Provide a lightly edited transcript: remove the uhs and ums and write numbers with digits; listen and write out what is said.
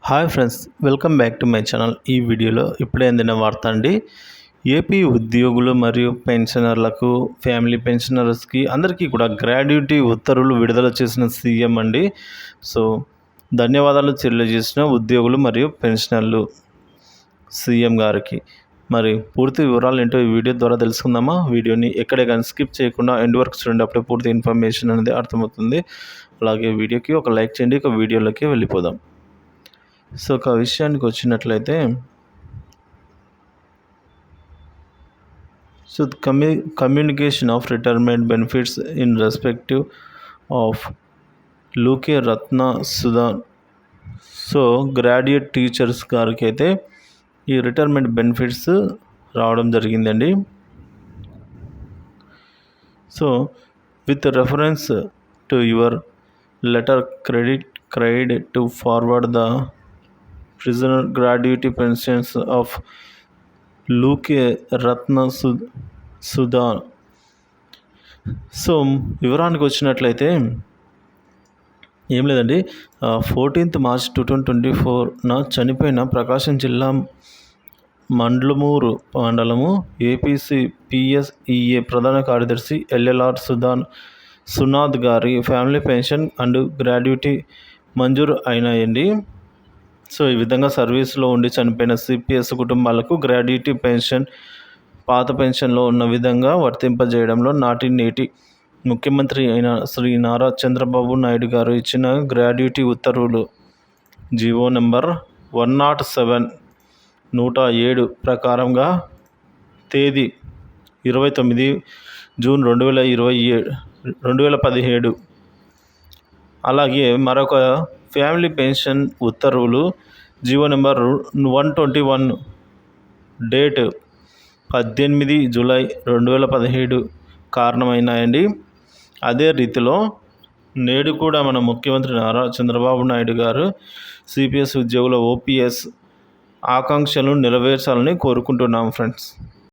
Hi friends, welcome back to my channel. ఈ వీడియోలో ఇప్పుడే అందిన వార్త అండి. ఏపీ ఉద్యోగులు మరియు పెన్షనర్లకు, ఫ్యామిలీ పెన్షనర్స్కి అందరికీ కూడా గ్రాడ్యుటీ ఉత్తర్వులు విడుదల చేసిన సీఎం అండి. సో ధన్యవాదాలు తెలియజేసిన ఉద్యోగులు మరియు పెన్షనర్లు సీఎం గారికి. మరి పూర్తి వివరాలు ఏంటో ఈ వీడియో ద్వారా తెలుసుకుందామా? వీడియోని ఎక్కడే కానీ స్కిప్ చేయకుండా ఎండ్ వరకు చూడండి, అప్పుడే పూర్తి ఇన్ఫర్మేషన్ అనేది అర్థమవుతుంది. అలాగే వీడియోకి ఒక లైక్ చేయండి. ఒక వీడియోలోకి వెళ్ళిపోదాం. సో ఒక విషయానికి వచ్చినట్లయితే, so communication of retirement benefits in respective of లూకే Ratna Sudhan. So graduate teachers గారికి అయితే ఈ రిటైర్మెంట్ బెనిఫిట్స్ రావడం జరిగిందండి. So with reference to your letter credit to forward the prisoner gratuity pensions of లూకే రత్న సుధా. సో వివరానికి వచ్చినట్లయితే ఏం లేదండి, 14th March 2024 చనిపోయిన ప్రకాశం జిల్లా మండ్లమూరు మండలము ఏపీసీ పిఎస్ఈఏ ప్రధాన కార్యదర్శి ఎల్ఎల్ఆర్ సునాథ్ గారి ఫ్యామిలీ పెన్షన్ అండ్ గ్రాడ్యుటీ మంజూరు అయినాయండి. సో ఈ విధంగా సర్వీస్లో ఉండి చనిపోయిన సిపిఎస్ కుటుంబాలకు గ్రాడ్యుటీ పెన్షన్ పాత పెన్షన్లో ఉన్న విధంగా వర్తింపజేయడంలో నాటి నేటి ముఖ్యమంత్రి అయిన శ్రీ నారా చంద్రబాబు నాయుడు గారు ఇచ్చిన గ్రాడ్యుటీ ఉత్తర్వులు జీవో నెంబర్ 107 ప్రకారంగా తేదీ 29 జూన్ 2017, అలాగే మరొక ఫ్యామిలీ పెన్షన్ ఉత్తర్వులు జీవో నెంబర్ 121 డేట్ 18 జూలై 2017 కారణమైనాయండి. అదే రీతిలో నేడు కూడా మన ముఖ్యమంత్రి నారా చంద్రబాబు నాయుడు గారు సిపిఎస్ ఉద్యోగుల ఓపీఎస్ ఆకాంక్షలను నెరవేర్చాలని కోరుకుంటున్నాం ఫ్రెండ్స్.